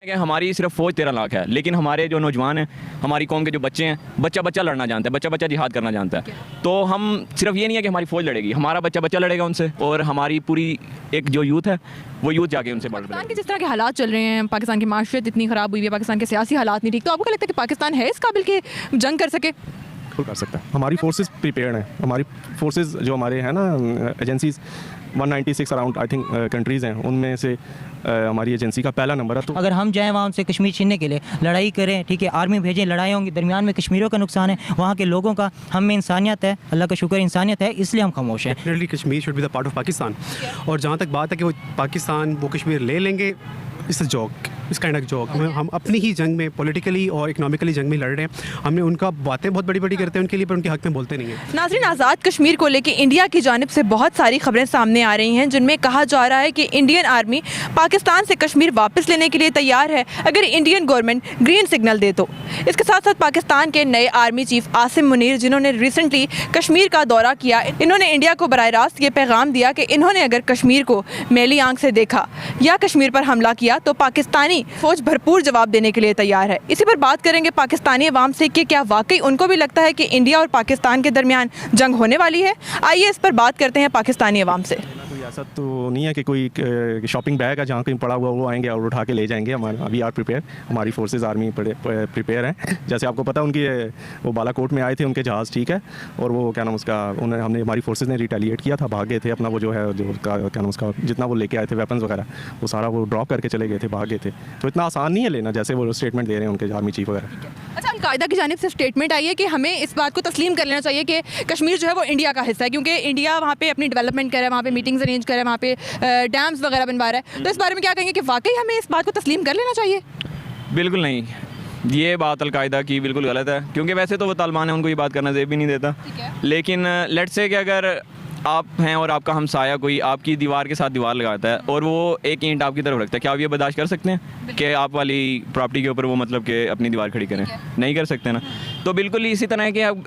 कि हमारी सिर्फ फ़ौज 13 लाख है, लेकिन हमारे जो नौजवान हैं, हमारी कौम के जो बच्चे हैं, बच्चा बच्चा लड़ना जानता है, बच्चा बच्चा जिहाद करना जानता है। तो हम सिर्फ ये नहीं है कि हमारी फ़ौज लड़ेगी, हमारा बच्चा बच्चा लड़ेगा उनसे, और हमारी पूरी एक जो यूथ है वो यूथ जाके उनसे बढ़ पाकिस्तान के जिस तरह के हालात चल रहे हैं, पाकिस्तान की माशरत इतनी ख़राब हुई है, पाकिस्तान के सियासी हालात नहीं ठीक, तो आपको क्या लगता है कि पाकिस्तान है इस काबिल कि जंग कर सके? बिल्कुल कर सकता है। हमारी फोर्सेस प्रिपेयर्ड हैं, हमारी फोर्सेस जो हमारे हैं ना agencies 196 around I think countries हैं, उनमें से हमारी एजेंसी का पहला नंबर है। तो अगर हम जाएँ वहाँ से कश्मीर छीनने के लिए लड़ाई करें, ठीक है, आर्मी भेजें, लड़ाई होंगी, दरमियान में कश्मीरियों का नुकसान है, वहाँ के लोगों का, हम में इंसानियत है, अल्लाह का शुक्र इंसानियत है, इसलिए हम खामोश हैं। Definitely Kashmir should be the part of Pakistan. और जहाँ तक बात है कि वो पाकिस्तान वो कश्मीर ले लेंगे, इस जॉक इस काइंड ऑफ जॉक हम अपनी ही जंग में पॉलिटिकली और इकोनॉमिकली जंग में लड़ रहे हैं। हमने उनका बातें बहुत बड़ी बड़ी करते हैं उनके लिए, पर उनके हक में बोलते नहीं हैं। नाज़रीन, आज़ाद कश्मीर को लेकर इंडिया की जानिब से बहुत सारी खबरें सामने आ रही हैं, जिनमें कहा जा रहा है कि इंडियन आर्मी पाकिस्तान से कश्मीर वापस लेने के लिए तैयार है अगर इंडियन गवर्नमेंट ग्रीन सिग्नल दे तो। इसके साथ साथ पाकिस्तान के नए आर्मी चीफ आसिम मुनीर, जिन्होंने रिसेंटली कश्मीर का दौरा किया, इन्होंने इंडिया को बराह रास्त ये पैगाम दिया कि इन्होंने अगर कश्मीर को मैली आंख से देखा या कश्मीर पर हमला किया तो पाकिस्तानी फौज भरपूर जवाब देने के लिए तैयार है। इसी पर बात करेंगे पाकिस्तानी अवाम से कि क्या वाकई उनको भी लगता है कि इंडिया और पाकिस्तान के दरमियान जंग होने वाली है। आइए इस पर बात करते हैं पाकिस्तानी अवाम से। ऐसा तो नहीं है कि कोई शॉपिंग बैग है जहाँ कहीं पड़ा हुआ वो आएंगे और उठा के ले जाएंगे। हमारा वी आर प्रिपेयर, हमारी फोर्सेस आर्मी प्रिपेयर हैं। जैसे आपको पता उनकी वो बालाकोट में आए थे उनके जहाज़, ठीक है, और वो क्या नाम उसका उन्हें हमने हमारी फोर्सेस ने रिटेलिएट किया था, भाग गए थे अपना वो जो है जो क्या नाम उसका जितना वो लेके आए थे वेपन्स वगैरह वो सारा वो ड्रॉप करके चले गए थे, भाग गए थे। तो इतना आसान नहीं है लेना जैसे वो स्टेटमेंट दे रहे हैं उनके आर्मी चीफ वगैरह। अच्छा, अल-कायदा की जानिब से स्टेटमेंट आई है कि हमें इस बात को तस्लीम कर लेना चाहिए कि कश्मीर जो है वो इंडिया का हिस्सा है, क्योंकि इंडिया वहाँ पे अपनी डेवलपमेंट करे, वहाँ पे मीटिंग्स अरेंज करे, वहाँ पे डैम्स वगैरह बनवा रहा है। तो इस बारे में क्या कहेंगे कि वाकई हमें इस बात को तस्लीम कर लेना चाहिए? बिल्कुल नहीं, ये बात अलकायदा की बिल्कुल गलत है, क्योंकि वैसे तो वो तालिबान है, उनको ये बात करना ज़ेब भी नहीं देता। लेकिन लेट्स से कि अगर आप हैं और आपका हमसाया कोई आपकी दीवार के साथ दीवार लगाता है और वो एक ईंट आपकी तरफ रखता है, क्या आप ये बर्दाश्त कर सकते हैं कि आप वाली प्रॉपर्टी के ऊपर वो मतलब कि अपनी दीवार खड़ी करें? नहीं कर सकते ना। तो बिल्कुल इसी तरह है कि अब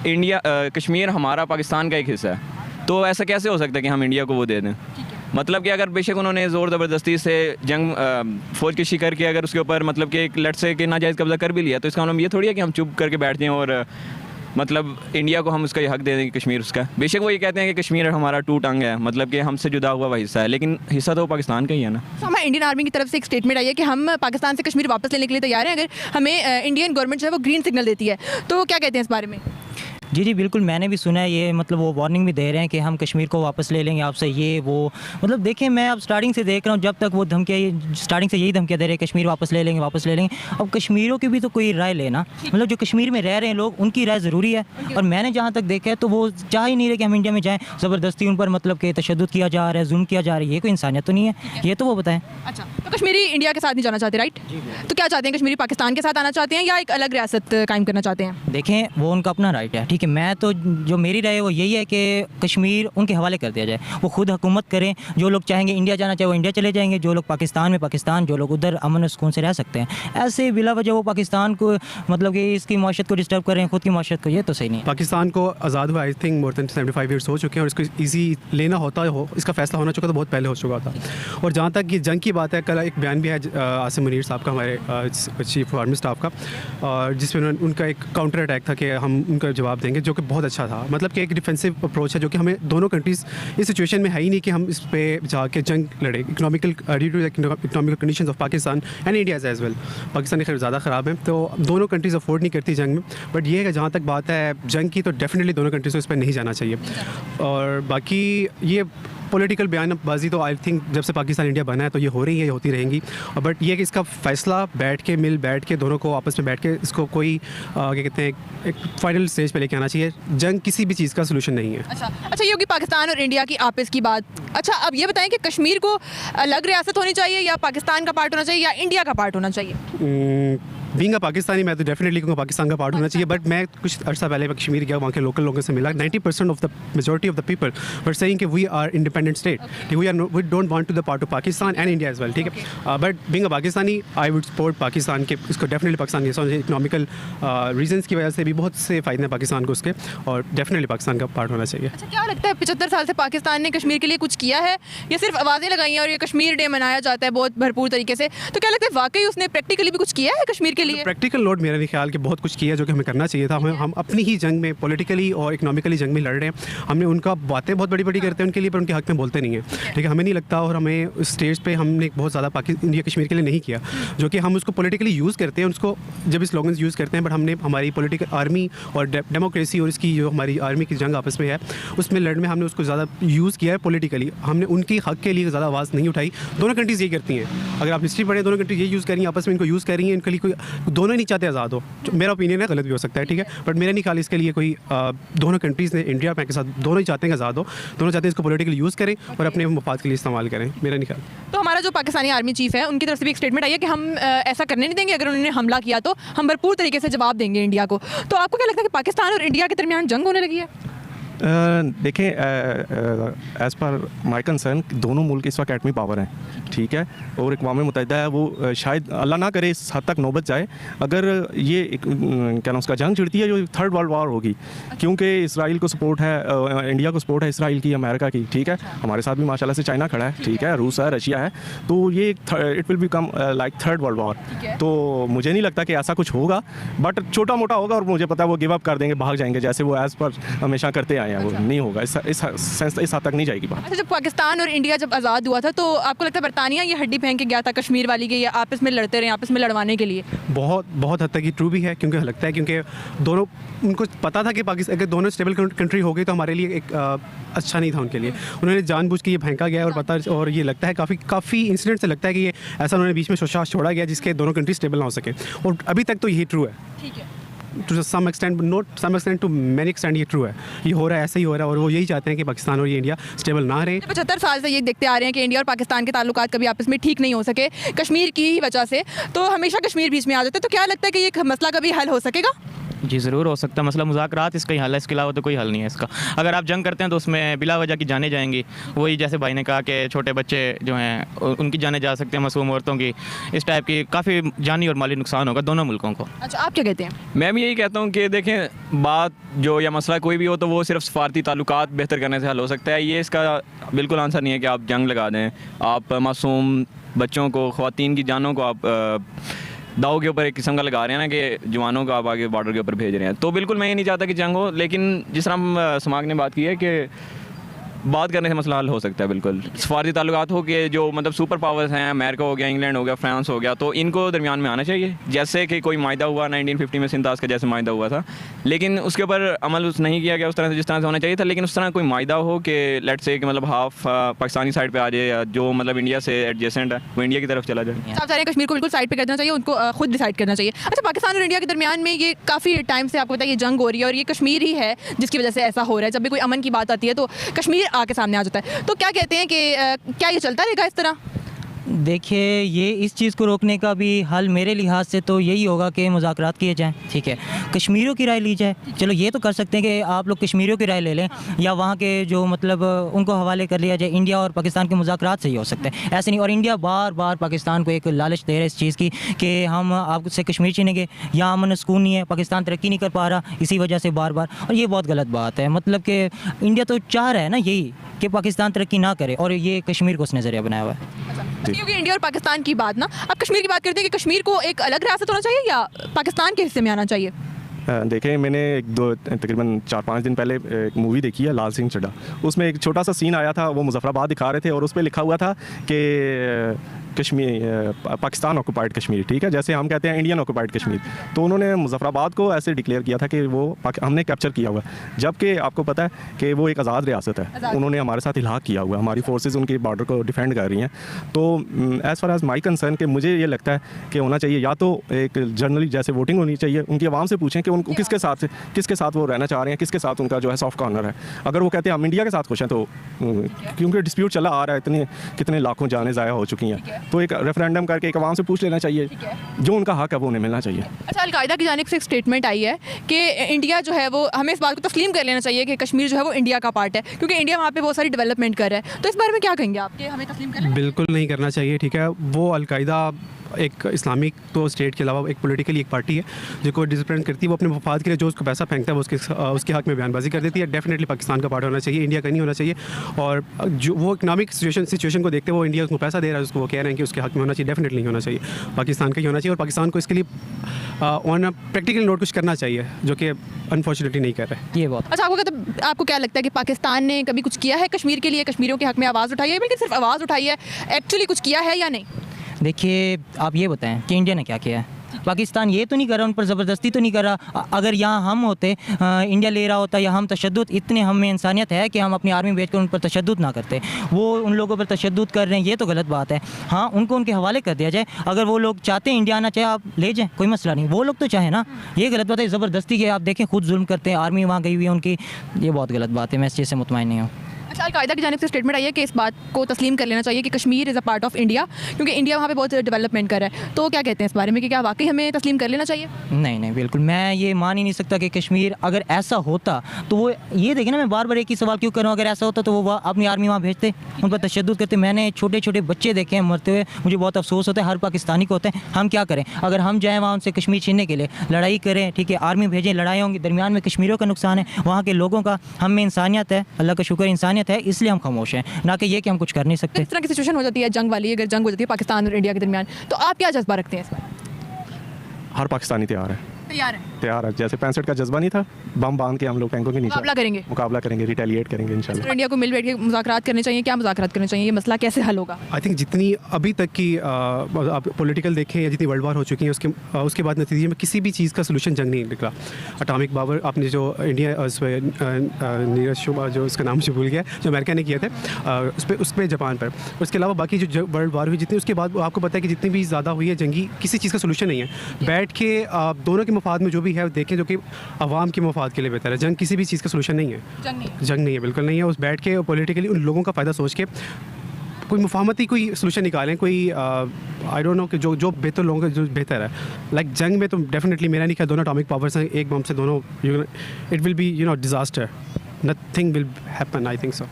इंडिया कश्मीर हमारा पाकिस्तान का एक हिस्सा है, तो ऐसा कैसे हो सकता है कि हम इंडिया को वो दे दें? मतलब कि अगर बेशक उन्होंने ज़ोर ज़बरदस्ती से जंग फ़ौज की शिकार की, अगर उसके ऊपर मतलब कि एक लट से कि नाजायज़ कब्ज़ा कर भी लिया, तो इसका मतलब ये थोड़ी है कि हम चुप करके बैठ जाएं और मतलब इंडिया को हम उसका ये हक दे दें कि कश्मीर उसका। बेशक वो ये कहते हैं कि कश्मीर हमारा टू टंग है, मतलब कि हमसे जुदा हुआ वह हिस्सा है, लेकिन हिस्सा तो पाकिस्तान का ही है ना। तो हमारे इंडियन आर्मी की तरफ से एक स्टेटमेंट आई है कि हम पाकिस्तान से कश्मीर वापस लेने के लिए तैयार हैं अगर हमें इंडियन गवर्नमेंट जो है वो ग्रीन सिग्नल देती है। तो क्या कहते हैं इस बारे में? जी बिल्कुल, मैंने भी सुना है ये, मतलब वो वार्निंग भी दे रहे हैं कि हम कश्मीर को वापस ले लेंगे आपसे, ये वो मतलब देखें मैं अब स्टार्टिंग से देख रहा हूँ, जब तक वो धमकियाँ स्टार्टिंग से यही धमकियाँ दे रहे हैं कश्मीर वापस ले लेंगे वापस ले लेंगे। अब कश्मीरियों की भी तो कोई राय लेना, मतलब जो कश्मीर में रह रहे हैं लोग उनकी राय ज़रूरी है। और मैंने जहाँ तक देखा है तो वो चाह ही नहीं रहे कि हम इंडिया में जाएँ, ज़बरदस्ती उन पर मतलब कि तशद्दुद किया जा रहा है, जुल्म किया जा रहा है, ये कोई इंसानियत तो नहीं है, ये तो वो बताएं। अच्छा, तो कश्मीरी इंडिया के साथ नहीं जाना चाहते, राइट? तो क्या चाहते हैं, कश्मीरी पाकिस्तान के साथ आना चाहते हैं या एक अलग रियासत कायम करना चाहते हैं? देखें वो उनका अपना राइट है, ठीक है। मैं तो जो मेरी राय है वो यही है कि कश्मीर उनके हवाले कर दिया जाए, वो खुद हुकूमत करें। जो लोग चाहेंगे इंडिया जाना चाहे वो इंडिया चले जाएंगे, जो लोग पाकिस्तान में पाकिस्तान, जो लोग उधर अमन और सुकून से रह सकते हैं। ऐसे बिला वजह वो पाकिस्तान को मतलब कि इसकी माशत को डिस्टर्ब करें, खुद की माशत को, ये तो सही नहीं है। पाकिस्तान को आज़ाद हुआ I think more than 75 years हो चुके हैं और इसको ईजी लेना होता हो, इसका फैसला होना चुका तो बहुत पहले हो चुका था। और जहाँ तक ये जंग की बात है, कल एक बयान भी है आसिम मुनीर साहब का, हमारे चीफ आर्मी स्टाफ का, और जिसमें उनका एक काउंटर अटैक था कि हम उनका जवाब देंगे, जो कि बहुत अच्छा था। मतलब कि एक डिफेंसिव अप्रोच है जो कि हमें दोनों कंट्रीज़ इस सिचुएशन में है ही नहीं कि हम इस पे जाके जंग लड़े। Economical conditions of Pakistan and India as well, Pakistan खैर ज़्यादा ख़राब है, तो दोनों कंट्रीज़ अफोर्ड नहीं करती जंग में। बट ये है कि जहाँ तक बात है जंग की, तो डेफिनेटली दोनों कंट्रीज़ को इस पर नहीं जाना चाहिए। और बाकी ये पॉलिटिकल बयानबाजी तो आई थिंक जब से पाकिस्तान इंडिया बना है तो ये हो रही है, ये होती रहेंगी। और बट ये कि इसका फ़ैसला बैठ के दोनों को आपस में बैठ के इसको कोई क्या कहते हैं एक फाइनल स्टेज पे लेके आना चाहिए। जंग किसी भी चीज़ का सलूशन नहीं है। अच्छा, ये होगी पाकिस्तान और इंडिया की आपस की बात। अच्छा, अब ये बताएं कि कश्मीर को अलग रियासत होनी चाहिए या पाकिस्तान का पार्ट होना चाहिए या इंडिया का पार्ट होना चाहिए? बीइंग अ पाकिस्तानी मैं तो डेफिनेटली कहूँगा पाकिस्तान का पार्ट होना चाहिए, बट मैं कुछ अर्सा पहले कश्मीर गया, वहाँ के लोकल लोगों से मिला, 90% of the majority of the people were saying कि we are independent state, we don't want to the part of Pakistan and India as well, ठीक है। But being a Pakistani I would support Pakistan के, इसको डेफिनेटली पाकिस्तान के economical reasons की वजह से भी बहुत से फ़ायदे हैं पाकिस्तान को उसके, और डेफिनेटली पाकिस्तान का पार्ट होना चाहिए। अच्छा, क्या लगता है 75 साल से पाकिस्तान ने कश्मीर के लिए कुछ किया है या सिर्फ आवाज़ें लगाई हैं और ये कश्मीर डे मनाया जाता है बहुत भरपूर तरीके से, तो क्या लगता है वाकई उसने प्रैक्टिकली भी कुछ किया है कश्मीर के लिए? प्रैक्टिकल लोड मेरा नहीं ख्याल कि बहुत कुछ किया जो कि हमें करना चाहिए था। हम अपनी ही जंग में पॉलिटिकली और इकोनॉमिकली जंग में लड़ रहे हैं, हमने उनका बातें बहुत बड़ी बड़ी करते हैं उनके लिए, पर उनके हक में बोलते नहीं है, ठीक है। हमें नहीं लगता, और हमें उस स्टेज पे हमने बहुत ज़्यादा इंडिया कश्मीर के लिए नहीं किया, जो कि हम उसको पॉलिटिकली यूज़ करते हैं, उसको जब इस स्लोगन यूज़ करते हैं, बट हमने हमारी पॉलिटिकल आर्मी और डेमोक्रेसी और इसकी जो हमारी आर्मी की जंग आपस में है उसमें लड़ में हमने उसको ज़्यादा यूज़ किया है पॉलिटिकली, हमने उनके हक के लिए ज़्यादा आवाज़ नहीं उठाई। दोनों कंट्रीज़ ये करती हैं, अगर आप हिस्ट्री पढ़ें दोनों कंट्रीज ये यूज़ कर रही हैं, आपस में इनको यूज़ कर रही हैं, इनके लिए कोई दोनों नहीं चाहते आज़ाद हो। मेरा ओपिनियन है, गलत भी हो सकता है, ठीक है, बट मेरा नहीं ख्याल इसके लिए कोई दोनों कंट्रीज़ ने, इंडिया और पाकिस्तान दोनों ही चाहते हैं आज़ाद हो, दोनों चाहते हैं इसको पॉलिटिकली यूज़ करें और अपने मफाद के लिए इस्तेमाल करें, मेरा नहीं ख्याल। तो हमारा जो पाकिस्तानी आर्मी चीफ है उनकी तरफ से भी एक स्टेटमेंट आई है कि हम ऐसा करने नहीं देंगे, अगर उन्होंने हमला किया तो हम भरपूर तरीके से जवाब देंगे इंडिया को। तो आपको क्या लगता है कि पाकिस्तान और इंडिया के दरमियान जंग होने लगी है? देखें, एज़ पर माई कंसर्न दोनों मुल्क इस वक्त एटमी पावर हैं, ठीक है, और अक़वाम मुत्तहिदा है, वो शायद अल्लाह ना करे इस हद तक नौबत जाए, अगर ये क्या नाम उसका जंग छिड़ती है जो थर्ड वर्ल्ड वार होगी, क्योंकि इसराइल को सपोर्ट है, इंडिया को सपोर्ट है इसराइल की, अमेरिका की, ठीक है, हमारे साथ भी माशाल्लाह से चाइना खड़ा है, ठीक है, रूस है, रशिया है, तो ये it will become like third world war. तो मुझे नहीं लगता कि ऐसा कुछ होगा, बट छोटा मोटा होगा, और मुझे पता है वो गिव अप कर देंगे, भाग जाएंगे, जैसे वो एज़ पर हमेशा करते आए हैं, वो नहीं होगा, इस हद तक नहीं जाएगी बात। अच्छा, जब पाकिस्तान और इंडिया जब आज़ाद हुआ था तो आपको लगता है बरतानिया ये हड्डी फेंक के गया था कश्मीर वाली के, या आपस में लड़ते रहे, आपस में लड़वाने के लिए? बहुत हद तक ये ट्रू भी है, क्योंकि लगता है क्योंकि दोनों, उनको पता था कि पाकिस्तान अगर दोनों स्टेबल कंट्री हो गई तो हमारे लिए एक अच्छा नहीं था उनके लिए, उन्होंने जानबूझ के ये फेंका गया, और पता, और ये लगता है काफ़ी इंसिडेंट से लगता है कि ये ऐसा उन्होंने बीच में शोशाश छोड़ा गया जिसके दोनों कंट्री स्टेबल ना हो सके, और अभी तक तो यही ट्रू है, ठीक है, to some extent, not some extent, to many extent ये ट्रू है, ये हो रहा है, ऐसा ही हो रहा है, और वो यही चाहते हैं कि पाकिस्तान और ये इंडिया स्टेबल ना रहे। 75 साल से ये देखते आ रहे हैं कि इंडिया और पाकिस्तान के ताल्लुकात कभी आपस में ठीक नहीं हो सके कश्मीर की ही वजह से, तो हमेशा कश्मीर बीच में आ जाता है। तो क्या लगता है कि ये मसला कभी हल हो सकेगा? जी ज़रूर हो सकता है, मसला मुज़ाकरात इसका ही हल है, इसके अलावा तो कोई हल नहीं है इसका। अगर आप जंग करते हैं तो उसमें बिला वजह की जानें जाएंगी, वही जैसे भाई ने कहा कि छोटे बच्चे जो हैं उनकी जानें जा सकते हैं, मासूम औरतों की, इस टाइप की काफ़ी जानी और माली नुकसान होगा दोनों मुल्कों को। अच्छा, आप क्या कहते हैं? मैं भी यही कहता हूँ कि देखें, बात जो या मसला कोई भी हो तो वो सिर्फ सफारती ताल्लुकात बेहतर करने से हल हो सकता है, ये इसका बिल्कुल आंसर नहीं है कि आप जंग लगा दें, आप मासूम बच्चों को, ख़वातीन की जानों को आप दाव के ऊपर एक किस्म का लगा रहे हैं ना, कि जवानों को आप आगे बॉर्डर के ऊपर भेज रहे हैं। तो बिल्कुल मैं ये नहीं चाहता कि जंग हो, लेकिन जिस तरह हम समाग ने बात की है कि बात करने से मसला हल हो सकता है। बिल्कुल सफारती ताल्लुकात हो के जो मतलब सुपर पावर्स हैं, अमेरिका हो गया, इंग्लैंड हो गया, फ्रांस हो गया, तो इनको दरमियान में आना चाहिए, जैसे कि कोई मायदा हुआ 1950 में सिंतास का जैसे मायदा हुआ था, लेकिन उसके ऊपर अमल नहीं किया गया उस तरह से जिस तरह से होना चाहिए था। लेकिन उस तरह कोई मायदा हो कि लेट्स से कि मतलब हाफ पाकिस्तानी साइड पे आ जाए, या जो मतलब इंडिया से एडजेसेंट है वो इंडिया की तरफ चला जाए। आप चाह रहे हैं कश्मीर को बिल्कुल साइड पे कर देना चाहिए, उनको खुद डिसाइड करना चाहिए। अच्छा, पाकिस्तान और इंडिया के दरमियान में ये काफ़ी टाइम से आपको पता है ये जंग हो रही है, और ये कश्मीर ही है जिसकी वजह से ऐसा हो रहा है। जब भी कोई अमन की बात आती है तो कश्मीर आके सामने आ जाता है। तो क्या कहते हैं कि क्या ये चलता रहेगा इस तरह? देखिए, ये इस चीज़ को रोकने का भी हल मेरे लिहाज से तो यही होगा कि मुज़ाकरात किए जाएं, ठीक है, कश्मीरियों की राय ली जाए। चलो ये तो कर सकते हैं कि आप लोग कश्मीरियों की राय ले लें, या वहाँ के जो मतलब उनको हवाले कर लिया जाए। इंडिया और पाकिस्तान के मुज़ाकरात से ही हो सकते हैं, ऐसे नहीं। और इंडिया बार बार पाकिस्तान को एक लालच दे रहा है इस चीज़ की कि हम आपसे कश्मीर छीनेंगे, यहाँ अमन सुकून नहीं है, पाकिस्तान तरक्की नहीं कर पा रहा, इसी वजह से बार बार, और ये बहुत गलत बात है। मतलब कि इंडिया तो चाह रहा है ना यही कि पाकिस्तान तरक्की ना करे, और ये कश्मीर को उस नज़रिया बनाया हुआ है। क्योंकि इंडिया और पाकिस्तान की बात ना, अब कश्मीर की बात करते हैं कि कश्मीर को एक अलग रियासत होना चाहिए या पाकिस्तान के हिस्से में आना चाहिए? देखें, मैंने तकरीबन 4-5 दिन पहले एक मूवी देखी है, लाल सिंह चड्ढा, उसमें एक छोटा सा सीन आया था, वो मुजफ्फराबाद दिखा रहे थे, और उस पर लिखा हुआ था कि कश्मीर पाकिस्तान ऑक्यूपाइड कश्मीर, ठीक है, जैसे हम कहते हैं इंडियन ऑक्यूपाइड कश्मीर, तो उन्होंने मुजफ्फराबाद को ऐसे डिक्लेयर किया था कि वो हमने कैप्चर किया हुआ, जबकि आपको पता है कि वो एक आज़ाद रियासत है, उन्होंने हमारे साथ इल्हाक किया हुआ, हमारी फोर्सेस उनकी बॉर्डर को डिफेंड कर रही हैं। तो as far as my concern कि मुझे ये लगता है कि होना चाहिए या तो एक जनरली जैसे वोटिंग होनी चाहिए, उनकी आवाम से पूछें कि उनको किसके साथ वो रहना चाह रहे हैं, किसके साथ उनका जो है सॉफ्ट कॉर्नर है। अगर वो कहते हैं हम इंडिया के साथ खुश हैं, तो क्योंकि डिस्प्यूट चला आ रहा है, कितने लाखों जानें ज़ाया हो चुकी हैं, तो एक रेफरेंडम करके एक आवाम से पूछ लेना चाहिए, जो उनका हक है वो उन्हें मिलना चाहिए। अच्छा, अलकायदा की जानिब से एक स्टेटमेंट आई है कि इंडिया जो है वो, हमें इस बात को तस्लीम कर लेना चाहिए कि कश्मीर जो है वो इंडिया का पार्ट है, क्योंकि इंडिया वहाँ पे बहुत सारी डेवलपमेंट कर रहा है। तो इस बारे में क्या कहेंगे आप, कि हमें तस्लीम कर लें? बिल्कुल नहीं करना चाहिए, ठीक है। वो अलकायदा एक इस्लामिक तो स्टेट के अलावा एक पॉलिटिकली एक पार्टी है जो को डिसिप्लिन करती है। वो अपने मफाद के लिए जो उसको पैसा फेंकता है वो उसके हक में बयानबाजी कर देती है। डेफिनेटली पाकिस्तान का पार्ट होना चाहिए, इंडिया का नहीं होना चाहिए। और जो वो इकनॉमिक सिचुएशन को देखते हैं, वो इंडिया उसको पैसा दे रहा है, उसको वो कह रहे हैं कि उसके हक में होना चाहिए। डेफिनेटली नहीं होना चाहिए, पाकिस्तान का ही होना चाहिए। और पाकिस्तान को इसके लिए ऑन प्रैक्टिकल नोट कुछ करना चाहिए, जो कि अनफॉर्चुनेटली नहीं कर रहे। ये बहुत अच्छा, आपको क्या लगता है कि पाकिस्तान ने कभी कुछ किया है कश्मीर के लिए, कश्मीरियों के हक में आवाज़ उठाई है, बल्कि सिर्फ आवाज़ उठाई है, एक्चुअली कुछ किया है या नहीं? देखिए, आप ये बताएं कि इंडिया ने क्या किया है। पाकिस्तान ये तो नहीं कर रहा, उन पर ज़बरदस्ती तो नहीं कर रहा। अगर यहाँ हम होते, इंडिया ले रहा होता, या हम तशद्दुद, इतने हम में इंसानियत है कि हम अपनी आर्मी भेजकर उन पर तशद्दुद ना करते। वो उन लोगों पर तशद्दुद कर रहे हैं, ये तो गलत बात है। हाँ, उनको उनके हवाले कर दिया जाए। अगर वो लोग चाहते हैं इंडिया आना, चाहे आप ले जाएँ, कोई मसला नहीं। वो लोग तो चाहे ना, ये गलत बात है। ज़बरदस्ती के आप देखें, खुद जुल्म करते हैं, आर्मी वहाँ गई हुई है उनकी, ये बहुत गलत बात है। मैं इस चीज़ से मुतमईन नहीं हूँ। अच्छा, अलकायदा की जानिब से स्टेटमेंट आई है कि इस बात को तस्लीम कर लेना चाहिए कि Kashmir is a part of India, क्योंकि इंडिया वहाँ पे बहुत डेवलपमेंट कर रहा है। तो क्या कहते हैं इस बारे में, कि क्या वाकई हमें तस्लीम कर लेना चाहिए? नहीं नहीं, बिल्कुल मैं ये मान ही नहीं सकता कि कश्मीर, अगर ऐसा होता तो वो, ये देखें ना, मैं बार बार एक ही सवाल क्यों कर रहा हूँ, अगर ऐसा होता तो वो अपनी आर्मी वहाँ भेजते, उन पर तशद्दुद करते। मैंने छोटे छोटे बच्चे देखे हैं मरते हुए, मुझे बहुत अफसोस होता है, हर पाकिस्तानी को होता है। हम क्या करें? अगर हम जाएँ वहाँ उनसे कश्मीर छीनने के लिए, लड़ाई करें, ठीक है, आर्मी भेजें, लड़ाई होंगी, दरमियान में कश्मीरियों का नुकसान है, वहाँ के लोगों का। हम में इंसानियत है, अल्लाह का शुक्र इंसानियत है, इसलिए हम खामोश हैं, ना कि ये कि हम कुछ कर नहीं सकते। इस तरह की सिचुएशन हो जाती है जंग वाली, अगर जंग हो जाती है पाकिस्तान और इंडिया के दरमियान, तो आप क्या जज्बा रखते हैं इस पर? हर पाकिस्तानी तैयार है, तैयार है, तैयार है। जैसे 65 का जज्बा नहीं था, बम बांध के हम लोग टैंकों के नीचे मुकाबला करेंगे, रिटेलिएट करेंगे इंशाल्लाह। तो इंडिया को मिल बैठ के मुज़ाकरात करने चाहिए, क्या मुज़ाकरात करने चाहिए, ये मसला कैसे हल होगा? आई थिंक जितनी अभी तक की आप पॉलिटिकल देखें या जितनी वर्ल्ड वार हो चुकी हैं, उसके बाद नतीजे में किसी भी चीज़ का सोल्यूशन जंग नहीं निकला। अटॉमिक पावर आपने जो इंडिया नीरज शोभा, जो उसका नाम से भूल गया, जो अमेरिका ने किया था, उस पर जापान पर, उसके अलावा बाकी जो वर्ल्ड वार हुई जितनी, उसके बाद आपको पता है कि जितनी भी ज़्यादा हुई है जंगी, किसी चीज़ का सोल्यूशन नहीं है। बैठ के दोनों के मफाद में जो भी है देखें, जो कि आवाम के मफाद के लिए बेहतर है। जंग किसी भी चीज़ का सोल्यूशन नहीं है, जंग नहीं है, बिल्कुल नहीं है। उस बैठ के पॉलिटिकली उन लोगों का फ़ायदा सोच के कोई मुफाहमती कोई सोल्यूशन निकालें, कोई आई डोंट नो कि जो बेहतर लोगों का जो बेहतर है। लाइक जंग में तो डेफिनेटली मेरा नहीं ख्याल, दोनों अटॉमिक पावर्स हैं, एक बम से दोनों, it will be disaster, nothing will happen, I think so.